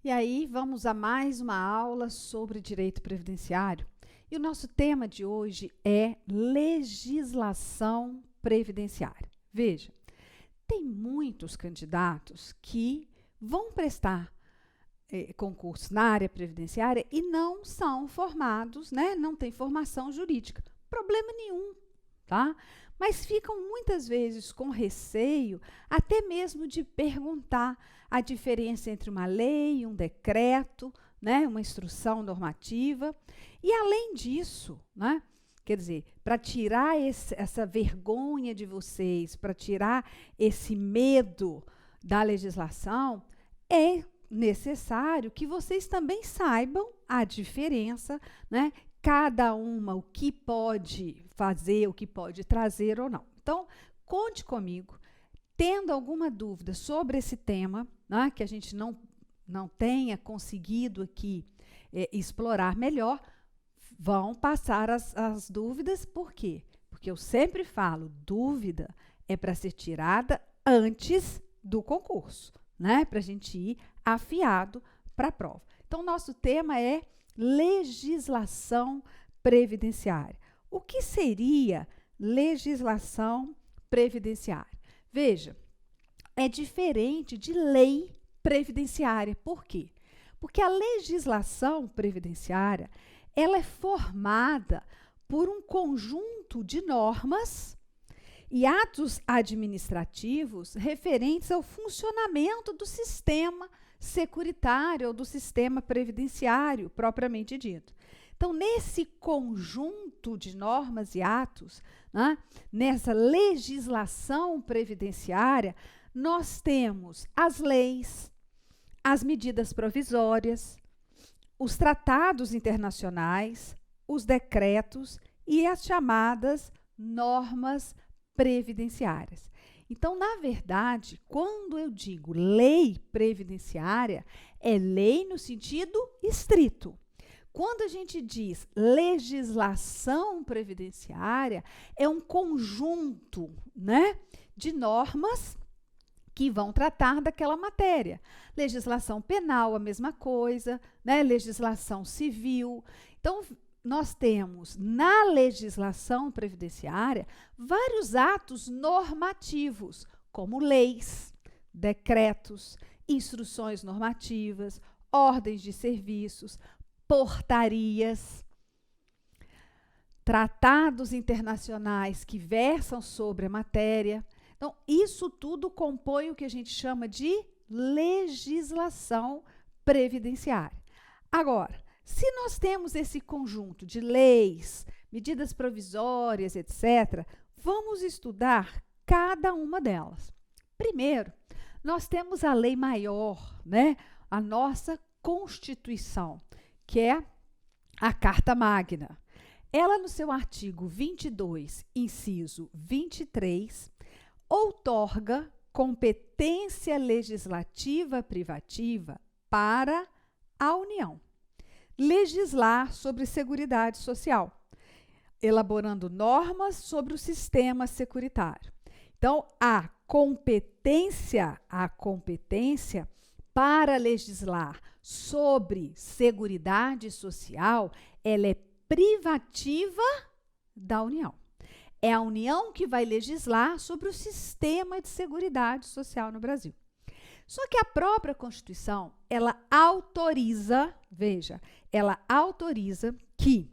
E aí, vamos a mais uma aula sobre direito previdenciário. E o nosso tema de hoje é legislação previdenciária. Veja, tem muitos candidatos que vão prestar concurso na área previdenciária e não são formados, né? Não têm formação jurídica. Problema nenhum, tá? Mas ficam muitas vezes com receio, até mesmo de perguntar a diferença entre uma lei, um decreto, né, uma instrução normativa. E além disso, né, quer dizer, para tirar essa vergonha de vocês, para tirar esse medo da legislação, é necessário que vocês também saibam a diferença, né? Cada uma, o que pode fazer, o que pode trazer ou não. Então, conte comigo. Tendo alguma dúvida sobre esse tema, né, que a gente não tenha conseguido aqui explorar melhor, vão passar as dúvidas. Por quê? Porque eu sempre falo, dúvida é para ser tirada antes do concurso, né? Para a gente ir afiado para a prova. Então, nosso tema é legislação previdenciária. O que seria legislação previdenciária? Veja, é diferente de lei previdenciária. Por quê? Porque a legislação previdenciária, ela é formada por um conjunto de normas e atos administrativos referentes ao funcionamento do sistema securitário ou do sistema previdenciário, propriamente dito. Então, nesse conjunto de normas e atos, né, nessa legislação previdenciária, nós temos as leis, as medidas provisórias, os tratados internacionais, os decretos e as chamadas normas previdenciárias. Então, na verdade, quando eu digo lei previdenciária, é lei no sentido estrito. Quando a gente diz legislação previdenciária, é um conjunto, né, de normas que vão tratar daquela matéria. Legislação penal, a mesma coisa, né, legislação civil. Então, nós temos na legislação previdenciária vários atos normativos, como leis, decretos, instruções normativas, ordens de serviços, portarias, tratados internacionais que versam sobre a matéria. Então, isso tudo compõe o que a gente chama de legislação previdenciária. Agora, se nós temos esse conjunto de leis, medidas provisórias, etc., vamos estudar cada uma delas. Primeiro, nós temos a lei maior, né? A nossa Constituição, que é a Carta Magna. Ela, no seu artigo 22, inciso 23, outorga competência legislativa privativa para a União legislar sobre seguridade social, elaborando normas sobre o sistema securitário. Então, a competência para legislar sobre seguridade social, ela é privativa da União. É a União que vai legislar sobre o sistema de seguridade social no Brasil. Só que a própria Constituição, ela autoriza, veja, ela autoriza que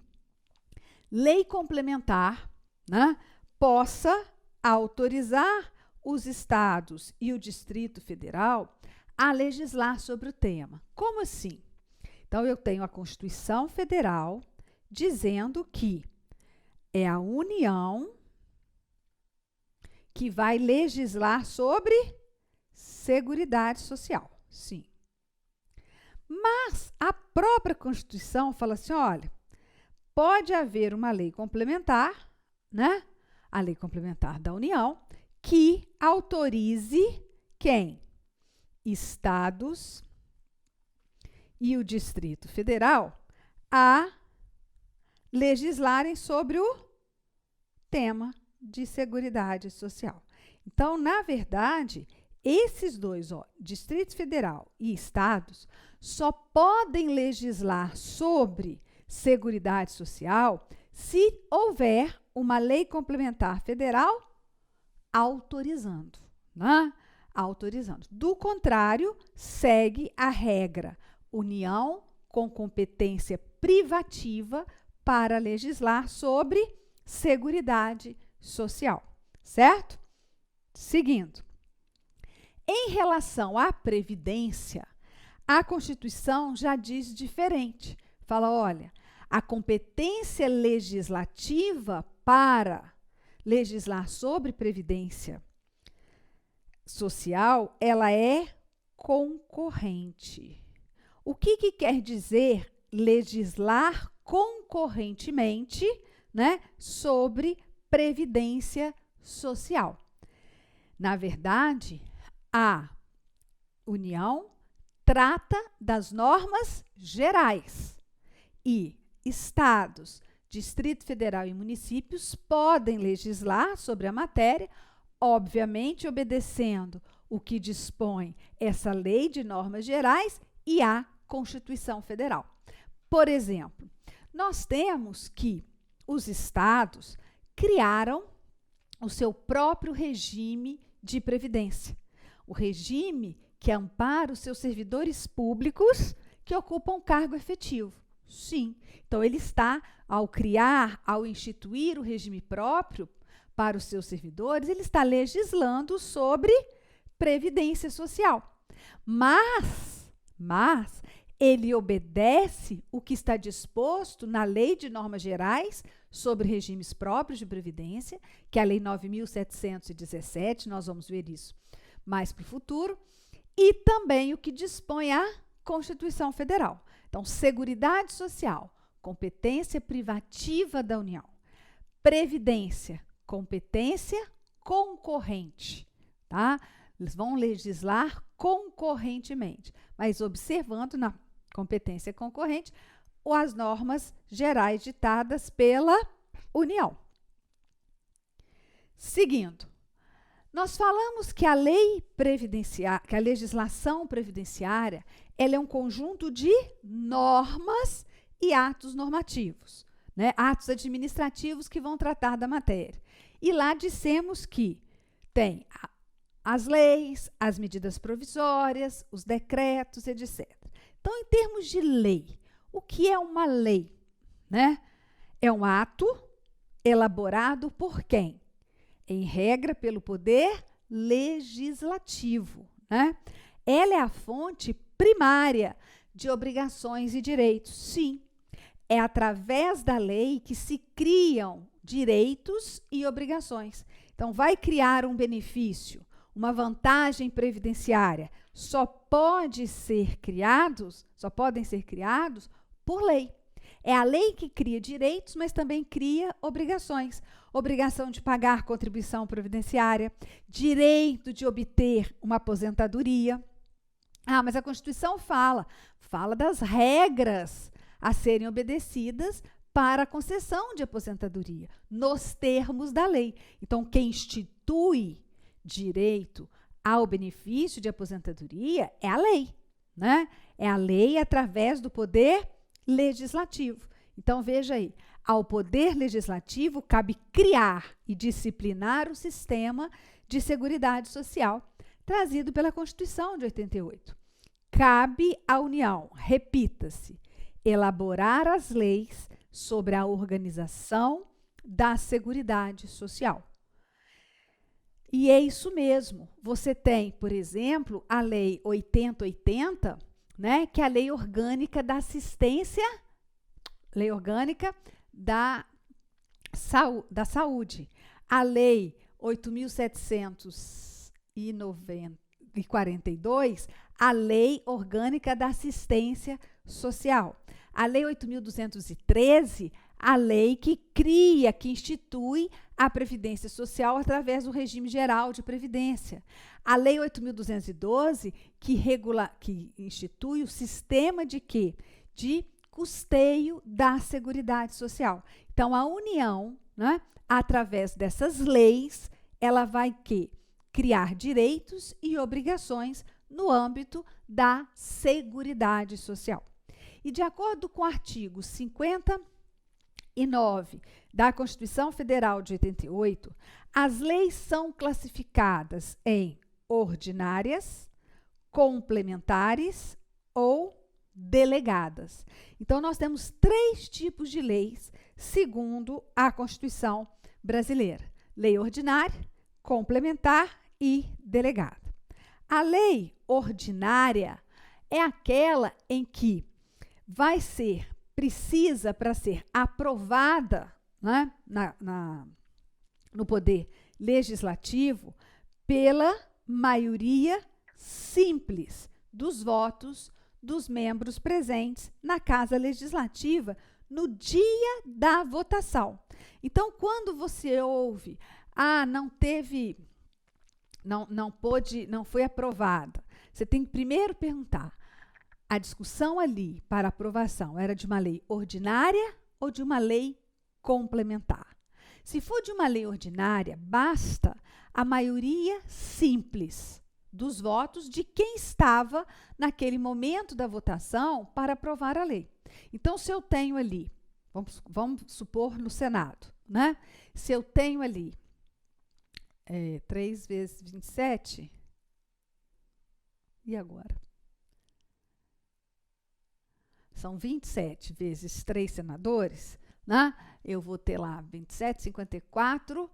lei complementar, né, possa autorizar os estados e o Distrito Federal a legislar sobre o tema. Como assim? Então, eu tenho a Constituição Federal dizendo que é a União que vai legislar sobre seguridade social, sim. Mas a própria Constituição fala assim, olha, pode haver uma lei complementar, né? A lei complementar da União, que autorize quem? Estados e o Distrito Federal a legislarem sobre o tema de seguridade social. Então, na verdade, esses dois, ó, Distrito Federal e estados, só podem legislar sobre Seguridade Social se houver uma lei complementar federal autorizando, né? Autorizando. Do contrário, segue a regra União com competência privativa para legislar sobre Seguridade Social, certo? Seguindo. Em relação à Previdência, a Constituição já diz diferente. Fala, olha, a competência legislativa para legislar sobre Previdência Social, ela é concorrente. O que quer dizer legislar concorrentemente, né, sobre Previdência Social? Na verdade, a União trata das normas gerais e estados, Distrito Federal e municípios podem legislar sobre a matéria, obviamente obedecendo o que dispõe essa lei de normas gerais e a Constituição Federal. Por exemplo, nós temos que os estados criaram o seu próprio regime de previdência. O regime que ampara os seus servidores públicos que ocupam cargo efetivo. Sim. Então, ele está, ao criar, ao instituir o regime próprio para os seus servidores, ele está legislando sobre previdência social. Mas ele obedece o que está disposto na Lei de Normas Gerais sobre regimes próprios de previdência, que é a Lei 9.717, nós vamos ver isso mais para o futuro, e também o que dispõe a Constituição Federal. Então, Seguridade Social, competência privativa da União. Previdência, competência concorrente, tá? Eles vão legislar concorrentemente, mas observando na competência concorrente as normas gerais ditadas pela União. Seguindo, nós falamos que a lei previdenciária, que a legislação previdenciária, ela é um conjunto de normas e atos normativos, né? Atos administrativos que vão tratar da matéria. E lá dissemos que tem as leis, as medidas provisórias, os decretos, etc. Então, em termos de lei, o que é uma lei, né? É um ato elaborado por quem? Em regra, pelo poder legislativo, né? Ela é a fonte primária de obrigações e direitos. Sim, é através da lei que se criam direitos e obrigações. Então, vai criar um benefício, uma vantagem previdenciária, só podem ser criados por lei. É a lei que cria direitos, mas também cria obrigações. Obrigação de pagar contribuição previdenciária, direito de obter uma aposentadoria. Ah, mas a Constituição fala das regras a serem obedecidas para a concessão de aposentadoria, nos termos da lei. Então, quem institui direito ao benefício de aposentadoria é a lei, né? É a lei através do poder legislativo. Então, veja aí, ao poder legislativo cabe criar e disciplinar o sistema de seguridade social trazido pela Constituição de 88. Cabe à União, repita-se, elaborar as leis sobre a organização da Seguridade Social. E é isso mesmo. Você tem, por exemplo, a Lei 8080, né, que é a Lei Orgânica da Assistência, Lei Orgânica da Saúde. A Lei 8.742, a Lei Orgânica da Assistência Social. A Lei 8.213, a lei que cria, que institui a Previdência Social através do regime geral de previdência. A Lei 8.212, que institui o sistema de quê? De custeio da Seguridade Social. Então, a União, né, através dessas leis, ela vai criar direitos e obrigações no âmbito da Seguridade Social. E de acordo com o artigo 59 da Constituição Federal de 88, as leis são classificadas em ordinárias, complementares ou delegadas. Então, nós temos 3 tipos de leis, segundo a Constituição brasileira: lei ordinária, complementar e delegada. A lei ordinária é aquela em que precisa para ser aprovada, né, no Poder Legislativo pela maioria simples dos votos dos membros presentes na Casa Legislativa no dia da votação. Então, quando você ouve, não foi aprovada, você tem que primeiro perguntar: a discussão ali para aprovação era de uma lei ordinária ou de uma lei complementar? Se for de uma lei ordinária, basta a maioria simples dos votos de quem estava naquele momento da votação para aprovar a lei. Então, se eu tenho ali, vamos supor no Senado, né? Se eu tenho ali 3 vezes 27, e agora? São 27 vezes 3 senadores, né? Eu vou ter lá 27, 54,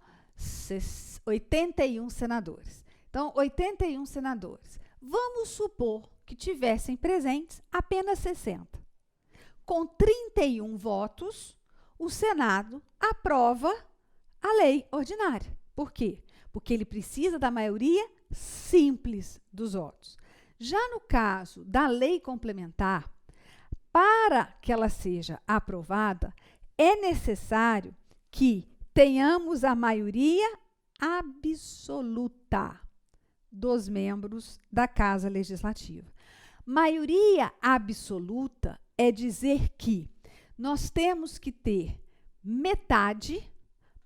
81 senadores. Então, 81 senadores. Vamos supor que tivessem presentes apenas 60. Com 31 votos, o Senado aprova a lei ordinária. Por quê? Porque ele precisa da maioria simples dos votos. Já no caso da lei complementar, para que ela seja aprovada, é necessário que tenhamos a maioria absoluta dos membros da Casa Legislativa. Maioria absoluta é dizer que nós temos que ter metade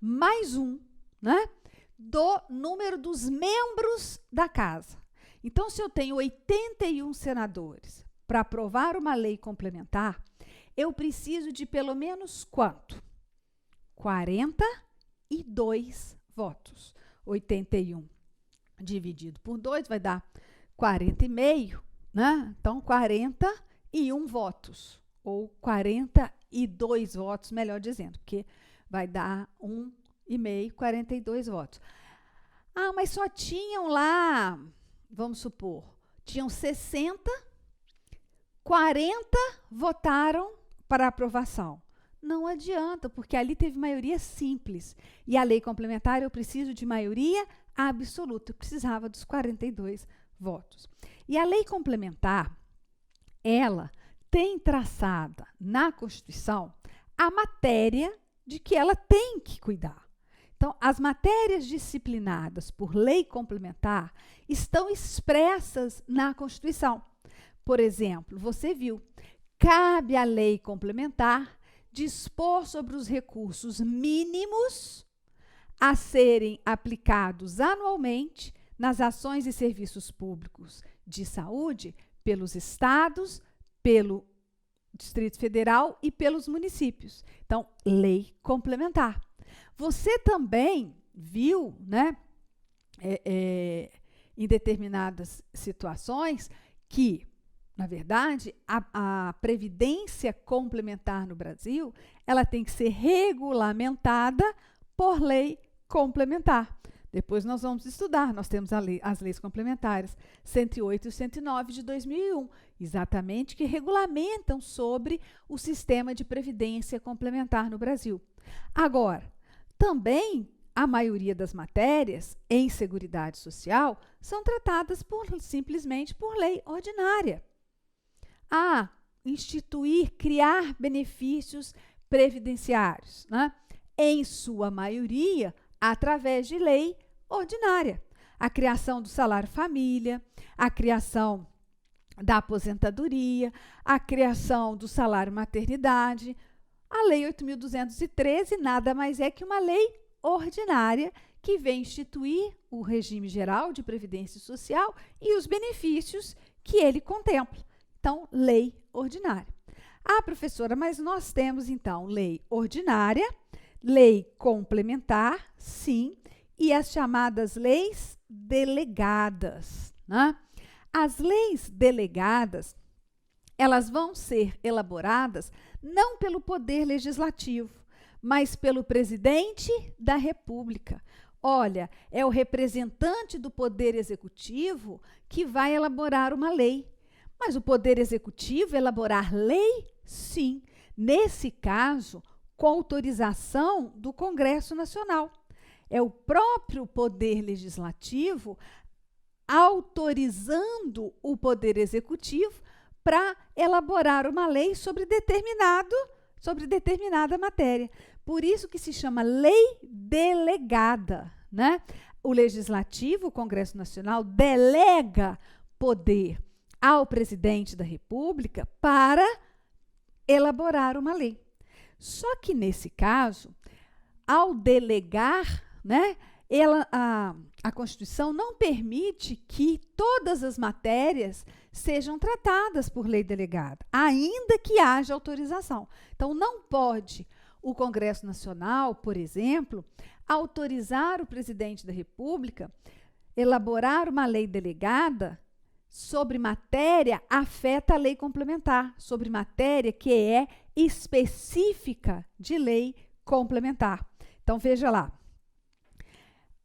mais 1, né, do número dos membros da Casa. Então, se eu tenho 81 senadores para aprovar uma lei complementar, eu preciso de pelo menos quanto? 42 votos. 81 dividido por 2 vai dar 40,5, né? Então, 41 votos, ou 42 votos, melhor dizendo, porque vai dar 1,5, 42 votos. Ah, mas só tinham lá, vamos supor, tinham 60, 40 votaram para aprovação. Não adianta, porque ali teve maioria simples. E a lei complementar, eu preciso de maioria absoluta. Eu precisava dos 42 votos. E a lei complementar, ela tem traçada na Constituição a matéria de que ela tem que cuidar. Então, as matérias disciplinadas por lei complementar estão expressas na Constituição. Por exemplo, você viu, cabe à lei complementar dispor sobre os recursos mínimos a serem aplicados anualmente nas ações e serviços públicos de saúde pelos estados, pelo Distrito Federal e pelos municípios. Então, lei complementar. Você também viu, né, em determinadas situações que, na verdade, a previdência complementar no Brasil, ela tem que ser regulamentada por lei complementar. Depois nós vamos estudar, nós temos as leis complementares 108 e 109 de 2001, exatamente, que regulamentam sobre o sistema de previdência complementar no Brasil. Agora, também a maioria das matérias em Seguridade Social são tratadas simplesmente por lei ordinária. Criar benefícios previdenciários, né? Em sua maioria, através de lei ordinária. A criação do salário-família, a criação da aposentadoria, a criação do salário-maternidade. A Lei 8.213 nada mais é que uma lei ordinária que vem instituir o regime geral de previdência social e os benefícios que ele contempla. Então, lei ordinária. Ah, professora, mas nós temos, então, lei ordinária, lei complementar, sim, e as chamadas leis delegadas, né? As leis delegadas, elas vão ser elaboradas não pelo Poder Legislativo, mas pelo Presidente da República. Olha, é o representante do Poder Executivo que vai elaborar uma lei. Mas o Poder Executivo elaborar lei? Sim. Nesse caso, com autorização do Congresso Nacional. É o próprio Poder Legislativo autorizando o Poder Executivo para elaborar uma lei sobre determinada matéria. Por isso que se chama lei delegada, né? O Legislativo, o Congresso Nacional, delega poder ao presidente da República para elaborar uma lei. Só que, nesse caso, ao delegar, né, a Constituição não permite que todas as matérias sejam tratadas por lei delegada, ainda que haja autorização. Então, não pode o Congresso Nacional, por exemplo, autorizar o presidente da República elaborar uma lei delegada sobre matéria afeta a lei complementar, sobre matéria que é específica de lei complementar. Então, veja lá.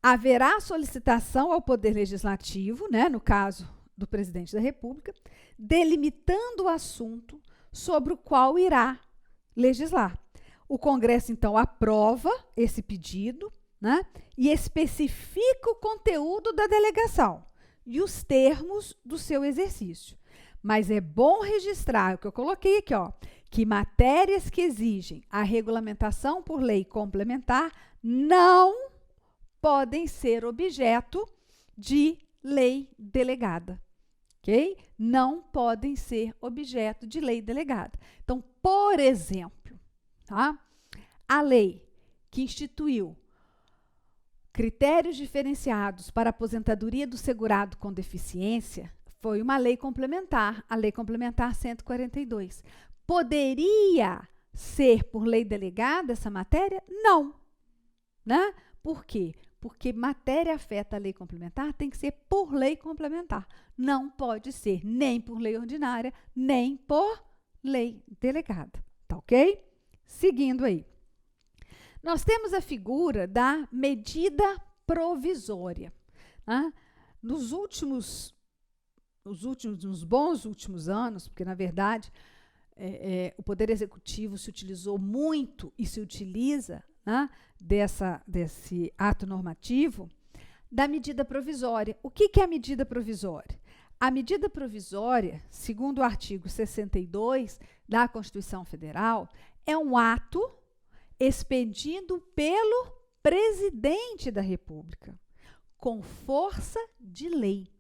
Haverá solicitação ao Poder Legislativo, né, no caso do presidente da República, delimitando o assunto sobre o qual irá legislar. O Congresso, então, aprova esse pedido, né, e especifica o conteúdo da delegação e os termos do seu exercício. Mas é bom registrar o que eu coloquei aqui, ó, que matérias que exigem a regulamentação por lei complementar não podem ser objeto de lei delegada, ok? Não podem ser objeto de lei delegada. Então, por exemplo, tá? A lei que instituiu critérios diferenciados para a aposentadoria do segurado com deficiência foi uma lei complementar, a Lei Complementar 142. Poderia ser por lei delegada essa matéria? Não, né? Por quê? Porque matéria afeta a lei complementar tem que ser por lei complementar. Não pode ser nem por lei ordinária, nem por lei delegada. Tá ok? Seguindo aí. Nós temos a figura da medida provisória. Né? Nos bons últimos anos, porque, na verdade, o Poder Executivo se utilizou muito e se utiliza, né, desse ato normativo, da medida provisória. O que é a medida provisória? A medida provisória, segundo o artigo 62 da Constituição Federal, é um ato expedido pelo presidente da República, com força de lei.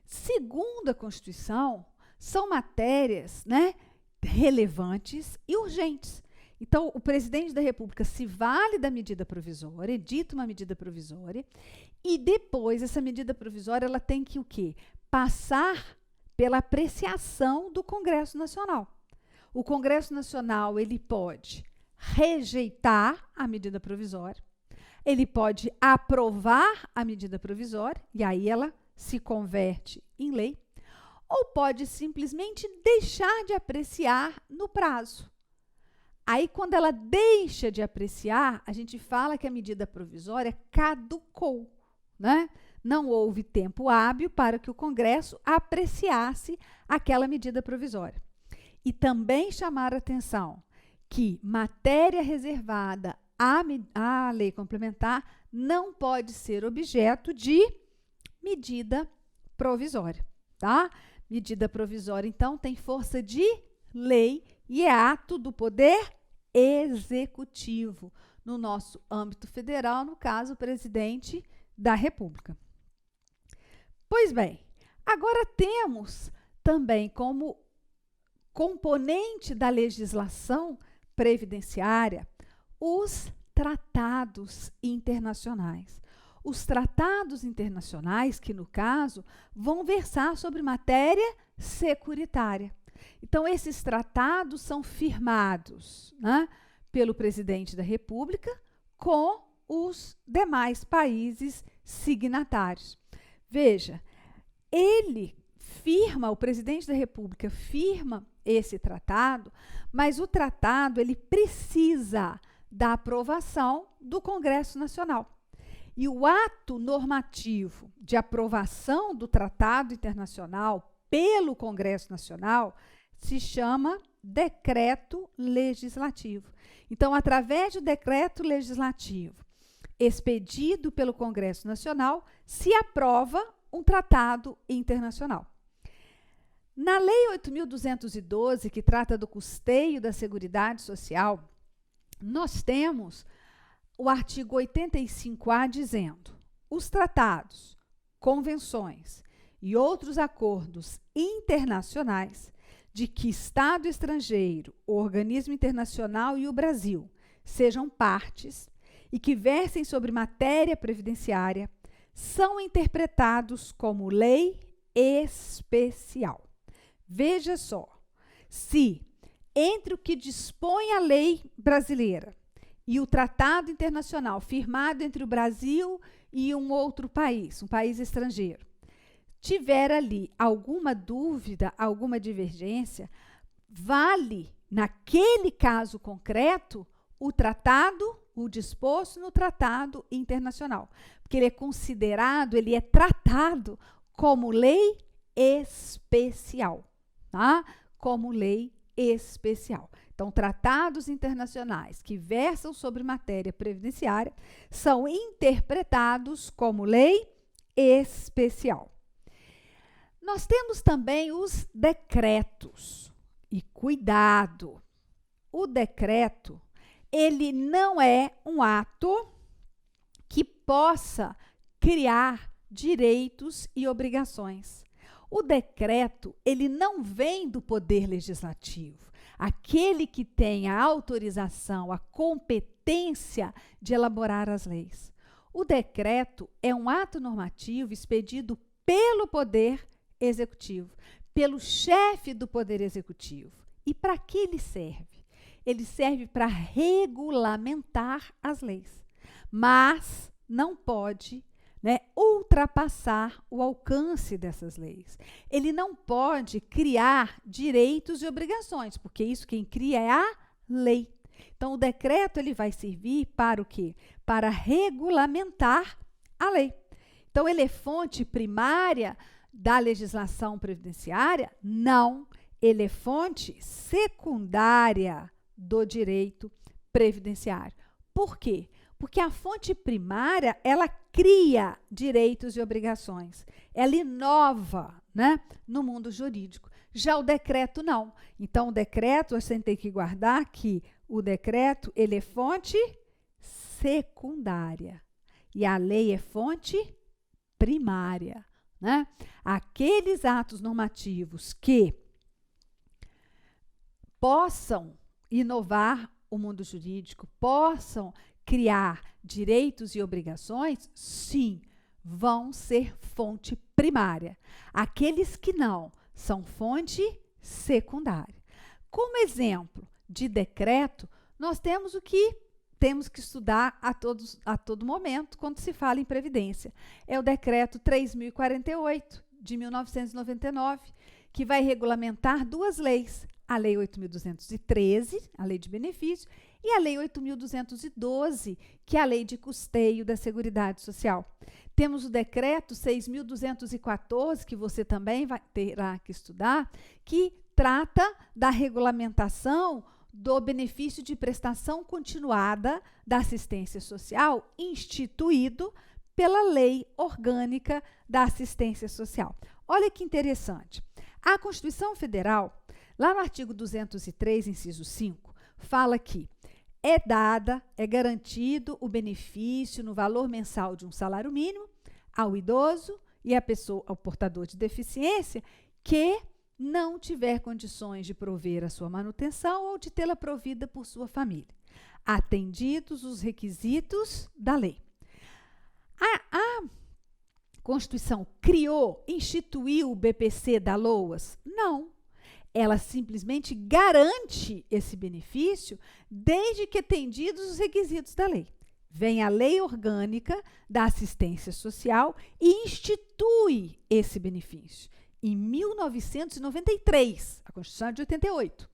Segundo a Constituição, são matérias, né, relevantes e urgentes. Então, o presidente da República se vale da medida provisória, edita uma medida provisória, e depois essa medida provisória ela tem que o quê? Passar pela apreciação do Congresso Nacional. O Congresso Nacional ele pode rejeitar a medida provisória, ele pode aprovar a medida provisória, e aí ela se converte em lei, ou pode simplesmente deixar de apreciar no prazo. Aí, quando ela deixa de apreciar, a gente fala que a medida provisória caducou, né? Não houve tempo hábil para que o Congresso apreciasse aquela medida provisória. E também chamar a atenção que matéria reservada à lei complementar não pode ser objeto de medida provisória, tá? Medida provisória, então, tem força de lei e é ato do Poder Executivo, no nosso âmbito federal, no caso, o presidente da República. Pois bem, agora temos também como componente da legislação previdenciária os tratados internacionais. os tratados internacionais, que no caso vão versar sobre matéria securitária. Então, esses tratados são firmados, né, pelo presidente da República com os demais países signatários. Veja, o presidente da República firma esse tratado, mas o tratado ele precisa da aprovação do Congresso Nacional. E o ato normativo de aprovação do tratado internacional pelo Congresso Nacional se chama decreto legislativo. Então, através do decreto legislativo expedido pelo Congresso Nacional, se aprova um tratado internacional. Na Lei 8.212, que trata do custeio da Seguridade Social, nós temos o artigo 85A dizendo: os tratados, convenções e outros acordos internacionais de que Estado estrangeiro, o organismo internacional e o Brasil sejam partes e que versem sobre matéria previdenciária são interpretados como lei especial. Veja só, se entre o que dispõe a lei brasileira e o tratado internacional firmado entre o Brasil e um outro país, um país estrangeiro, tiver ali alguma dúvida, alguma divergência, vale, naquele caso concreto, o tratado, o disposto no tratado internacional, porque ele é considerado, ele é tratado como lei especial, tá? Como lei especial. Então, tratados internacionais que versam sobre matéria previdenciária são interpretados como lei especial. Nós temos também os decretos. E cuidado, o decreto, ele não é um ato que possa criar direitos e obrigações. O decreto, ele não vem do poder legislativo, aquele que tem a autorização, a competência de elaborar as leis. O decreto é um ato normativo expedido pelo poder executivo, pelo chefe do poder executivo. E para que ele serve? Ele serve para regulamentar as leis, mas não pode, né, ultrapassar o alcance dessas leis. Ele não pode criar direitos e obrigações, porque isso quem cria é a lei. Então, o decreto ele vai servir para o quê? Para regulamentar a lei. Então, ele é fonte primária da legislação previdenciária? Não. Ele é fonte secundária do direito previdenciário. Por quê? Porque a fonte primária, ela cria direitos e obrigações. Ela inova, né, no mundo jurídico. Já o decreto, não. Então, o decreto, você tem que guardar que o decreto, ele é fonte secundária. E a lei é fonte primária, né? Aqueles atos normativos que possam inovar o mundo jurídico, possam criar direitos e obrigações, sim, vão ser fonte primária. Aqueles que não, são fonte secundária. Como exemplo de decreto, nós temos o que temos que estudar a todo momento quando se fala em previdência. É o decreto 3.048, de 1999, que vai regulamentar duas leis, a Lei 8.213, a Lei de Benefício, e a Lei 8.212, que é a Lei de Custeio da Seguridade Social. Temos o decreto 6.214, que você também terá que estudar, que trata da regulamentação do benefício de prestação continuada da assistência social, instituído pela Lei Orgânica da Assistência Social. Olha que interessante. A Constituição Federal, lá no artigo 203, inciso 5, fala que é garantido o benefício no valor mensal de um salário mínimo ao idoso e à pessoa, ao portador de deficiência, que não tiver condições de prover a sua manutenção ou de tê-la provida por sua família, atendidos os requisitos da lei. A Constituição criou, instituiu o BPC da LOAS? Não. Ela simplesmente garante esse benefício desde que atendidos os requisitos da lei. Vem a Lei Orgânica da Assistência Social e institui esse benefício. Em 1993, a Constituição é de 88,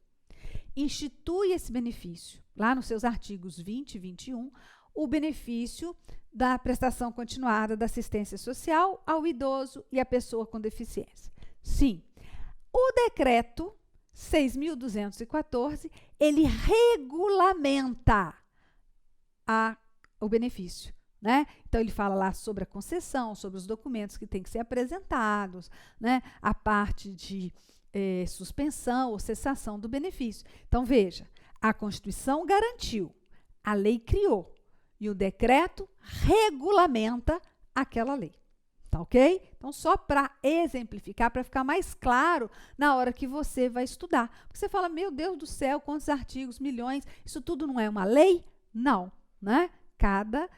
institui esse benefício, lá nos seus artigos 20 e 21, o benefício da prestação continuada da assistência social ao idoso e à pessoa com deficiência. Sim, o decreto 6.214, ele regulamenta o benefício, né? Então, ele fala lá sobre a concessão, sobre os documentos que têm que ser apresentados, né? A parte de suspensão ou cessação do benefício. Então, veja, a Constituição garantiu, a lei criou, e o decreto regulamenta aquela lei. Tá ok? Então, só para exemplificar, para ficar mais claro na hora que você vai estudar. Porque você fala, meu Deus do céu, quantos artigos, milhões, isso tudo não é uma lei? Não, né? Cada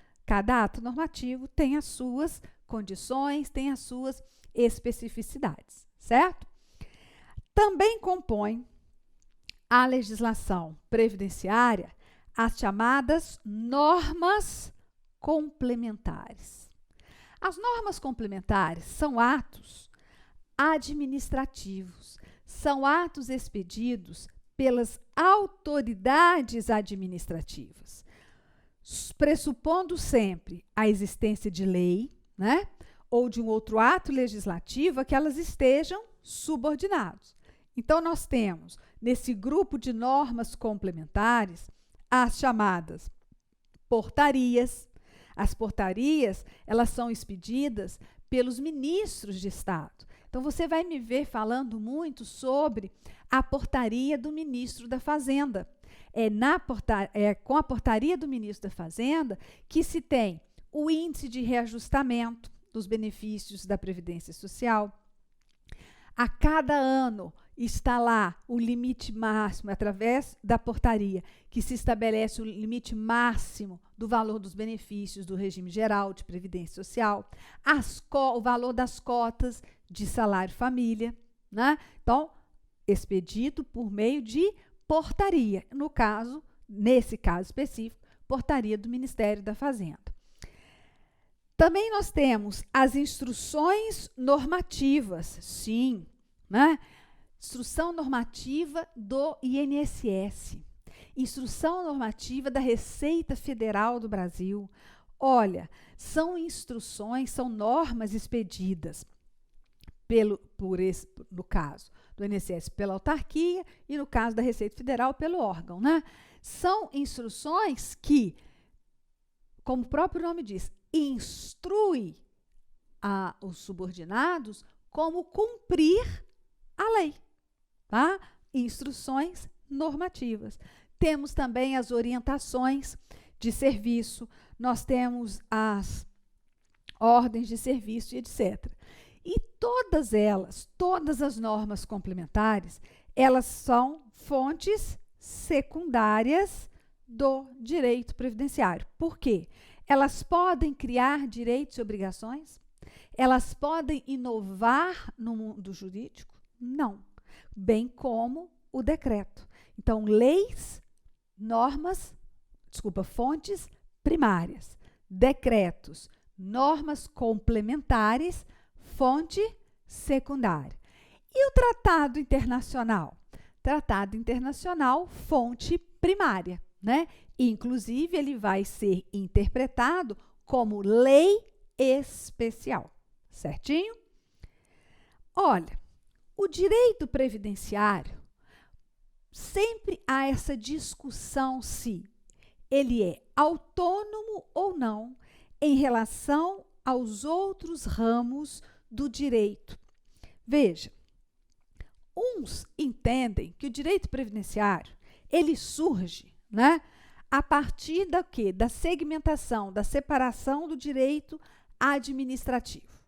ato normativo tem as suas condições, tem as suas especificidades, certo? Também compõe a legislação previdenciária as chamadas normas complementares. As normas complementares são atos administrativos, são atos expedidos pelas autoridades administrativas, pressupondo sempre a existência de lei, né, ou de um outro ato legislativo a que elas estejam subordinados. Então, nós temos, nesse grupo de normas complementares, as chamadas portarias. As portarias, elas são expedidas pelos ministros de Estado. Então, você vai me ver falando muito sobre a portaria do ministro da Fazenda. Com a portaria do ministro da Fazenda que se tem o índice de reajustamento dos benefícios da Previdência Social. A cada ano está lá o limite máximo, através da portaria, que se estabelece o limite máximo do valor dos benefícios do regime geral de Previdência Social, o valor das cotas de salário-família, né? Então, expedido por meio de portaria, nesse caso específico, portaria do Ministério da Fazenda. Também nós temos as instruções normativas, sim, né? Instrução normativa do INSS, instrução normativa da Receita Federal do Brasil. Olha, são instruções, são normas expedidas no caso do INSS pela autarquia e no caso da Receita Federal pelo órgão, né? São instruções que, como o próprio nome diz, instrui os subordinados como cumprir a lei, tá? Instruções normativas. Temos também as orientações de serviço, nós temos as ordens de serviço e etc. E todas as normas complementares, elas são fontes secundárias do direito previdenciário. Por quê? Elas podem criar direitos e obrigações? Elas podem inovar no mundo jurídico? Não. Bem como o decreto. Então, fontes primárias, decretos, normas complementares, fonte secundária. E o tratado internacional? Tratado internacional, fonte primária, né? Inclusive, ele vai ser interpretado como lei especial, certinho? Olha, o direito previdenciário, sempre há essa discussão se ele é autônomo ou não em relação aos outros ramos do direito. Veja, uns entendem que o direito previdenciário, ele surge, né, a partir da segmentação, da separação do direito administrativo,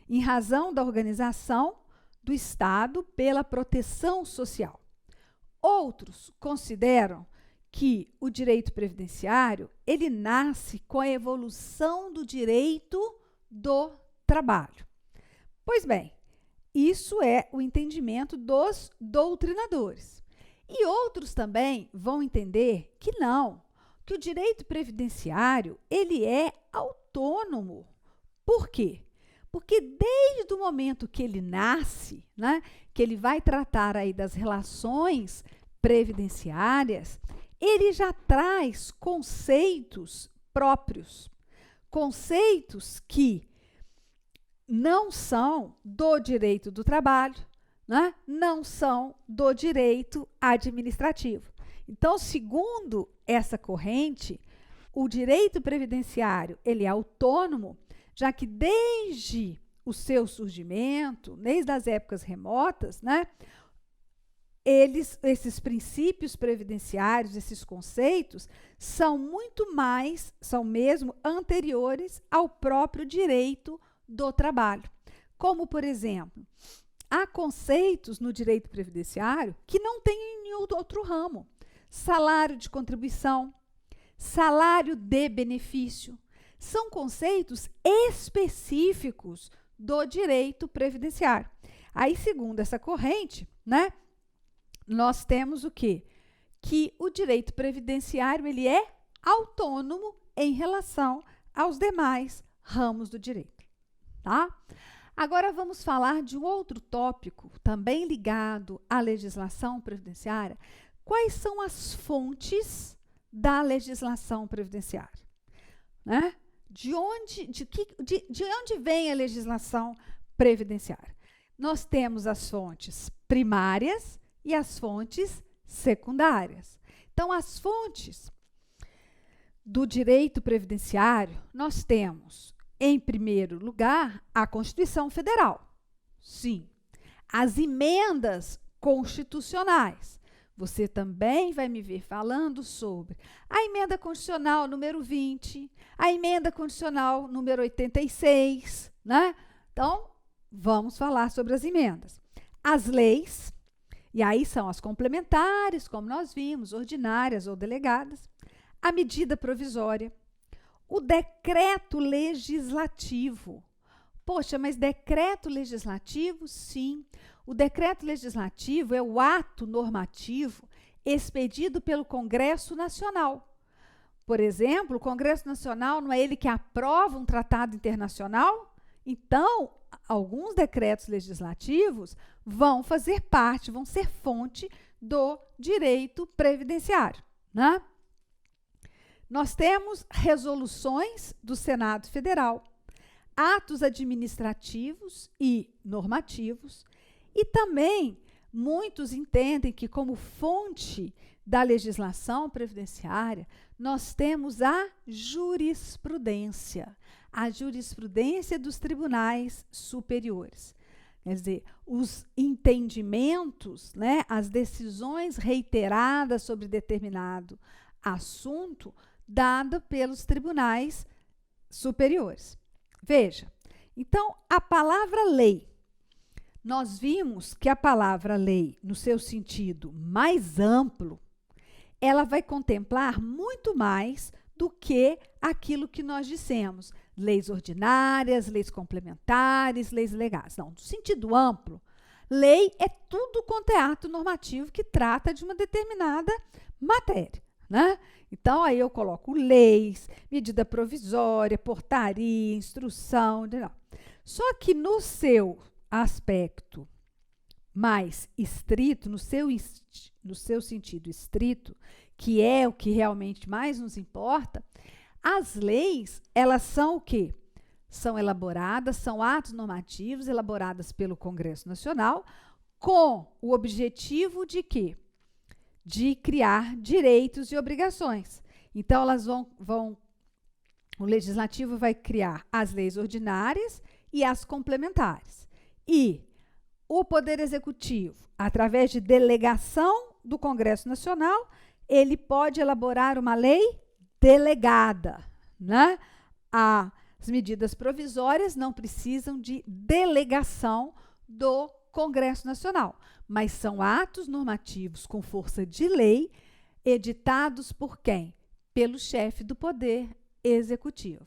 em razão da organização do Estado pela proteção social. Outros consideram que o direito previdenciário, ele nasce com a evolução do direito do trabalho. Pois bem, isso é o entendimento dos doutrinadores. E outros também vão entender que não, que o direito previdenciário, ele é autônomo. Por quê? Porque desde o momento que ele nasce, né, que ele vai tratar aí das relações previdenciárias, ele já traz conceitos próprios, conceitos que não são do direito do trabalho, né? Não são do direito administrativo. Então, segundo essa corrente, o direito previdenciário ele é autônomo, já que desde o seu surgimento, desde as épocas remotas, né, esses princípios previdenciários, esses conceitos, são muito mais, são mesmo anteriores ao próprio direito do trabalho. Como, por exemplo, há conceitos no direito previdenciário que não tem em nenhum outro ramo. Salário de contribuição, salário de benefício, são conceitos específicos do direito previdenciário. Aí, segundo essa corrente, né, nós temos o quê? Que o direito previdenciário ele é autônomo em relação aos demais ramos do direito, tá? Agora vamos falar de um outro tópico, também ligado à legislação previdenciária. Quais são as fontes da legislação previdenciária? Né? De onde vem a legislação previdenciária? Nós temos as fontes primárias e as fontes secundárias. Então, as fontes do direito previdenciário, nós temos, em primeiro lugar, a Constituição Federal. Sim. As emendas constitucionais. Você também vai me ver falando sobre a emenda constitucional número 20, a emenda constitucional número 86, né? Então, vamos falar sobre as emendas. As leis, e aí são as complementares, como nós vimos, ordinárias ou delegadas, a medida provisória, o decreto legislativo. Poxa, mas decreto legislativo, sim. O decreto legislativo é o ato normativo expedido pelo Congresso Nacional. Por exemplo, o Congresso Nacional não é ele que aprova um tratado internacional? Então, alguns decretos legislativos vão fazer parte, vão ser fonte do direito previdenciário, né? Nós temos resoluções do Senado Federal, atos administrativos e normativos, e também muitos entendem que, como fonte da legislação previdenciária, nós temos a jurisprudência dos tribunais superiores. Quer dizer, os entendimentos, né, as decisões reiteradas sobre determinado assunto dado pelos tribunais superiores. Veja, então, a palavra lei, nós vimos que a palavra lei, no seu sentido mais amplo, ela vai contemplar muito mais do que aquilo que nós dissemos, leis ordinárias, leis complementares, leis legais. Não, no sentido amplo, lei é tudo quanto é ato normativo que trata de uma determinada matéria, né? Então, aí eu coloco leis, medida provisória, portaria, instrução, não. Só que no seu aspecto mais estrito, no seu sentido estrito, que é o que realmente mais nos importa, as leis, elas são o quê? São elaboradas, são atos normativos elaboradas pelo Congresso Nacional com o objetivo de quê? De criar direitos e obrigações. Então, elas o legislativo vai criar as leis ordinárias e as complementares. E o Poder Executivo, através de delegação do Congresso Nacional, ele pode elaborar uma lei delegada, né? As medidas provisórias não precisam de delegação do Congresso Nacional, mas são atos normativos com força de lei editados por quem? Pelo chefe do Poder Executivo.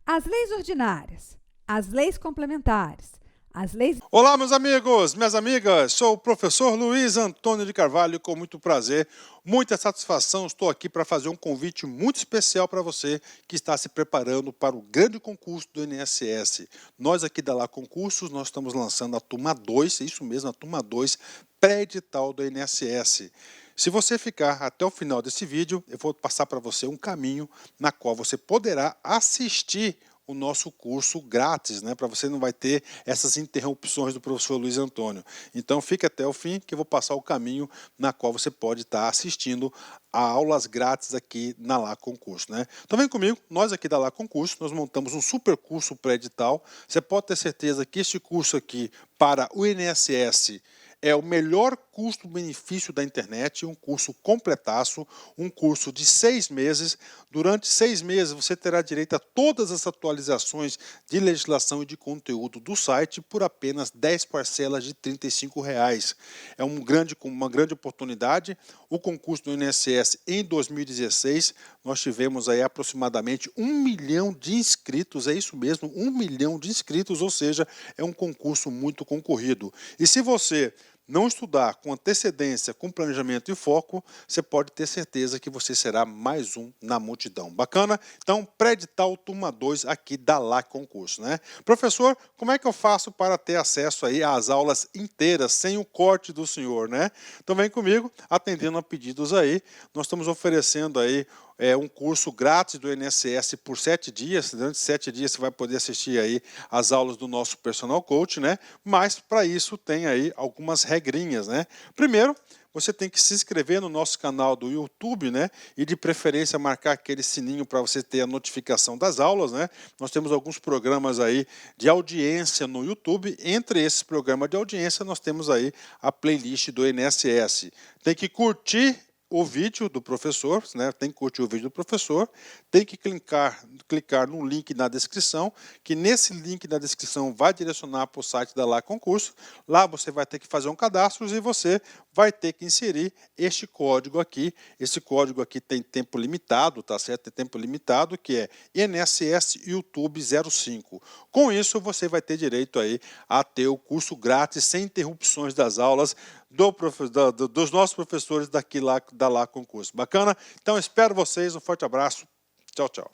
As leis ordinárias, as leis complementares, as leis... Olá, meus amigos, minhas amigas, sou o professor Luiz Antônio de Carvalho, com muito prazer, muita satisfação, estou aqui para fazer um convite muito especial para você que está se preparando para o grande concurso do INSS. Nós aqui da Lá Concursos, nós estamos lançando a turma 2, isso mesmo, a turma 2, pré-edital do INSS. Se você ficar até o final desse vídeo, eu vou passar para você um caminho na qual você poderá assistir o nosso curso grátis, né? Para você não vai ter essas interrupções do professor Luiz Antônio. Então fique até o fim que eu vou passar o caminho na qual você pode estar assistindo a aulas grátis aqui na Lá Concurso, né? Então vem comigo, nós aqui da Lá Concurso, nós montamos um super curso pré-edital. Você pode ter certeza que este curso aqui para o INSS é o melhor custo-benefício da internet, um curso completaço, um curso de 6 meses. Durante 6 meses você terá direito a todas as atualizações de legislação e de conteúdo do site por apenas 10 parcelas de R$ 35,00. É uma grande oportunidade. O concurso do INSS em 2016, nós tivemos aí aproximadamente 1 milhão de inscritos, é isso mesmo, 1 milhão de inscritos, ou seja, é um concurso muito concorrido. E se você não estudar com antecedência, com planejamento e foco, você pode ter certeza que você será mais um na multidão. Bacana? Então, pré-edital turma 2 aqui da Lá Concurso, né? Professor, como é que eu faço para ter acesso aí às aulas inteiras, sem o corte do senhor, né? Então vem comigo, atendendo a pedidos aí. Nós estamos oferecendo aí um curso grátis do INSS por 7 dias. Durante 7 dias você vai poder assistir aí as aulas do nosso personal coach, né? Mas para isso tem aí algumas regrinhas, né? Primeiro, você tem que se inscrever no nosso canal do YouTube, né? E de preferência marcar aquele sininho para você ter a notificação das aulas, né? Nós temos alguns programas aí de audiência no YouTube. Entre esses programas de audiência, nós temos aí a playlist do INSS. Tem que curtir o vídeo do professor, né? Tem que curtir o vídeo do professor, tem que clicar no link na descrição, que nesse link na descrição vai direcionar para o site da Lá Concurso. Lá você vai ter que fazer um cadastro e você vai ter que inserir este código aqui. Esse código aqui tem tempo limitado, tá certo? Tem tempo limitado, que é INSS YouTube 05. Com isso, você vai ter direito aí a ter o curso grátis, sem interrupções das aulas, dos nossos professores da Lá Concurso. Bacana? Então, espero vocês. Um forte abraço. Tchau, tchau.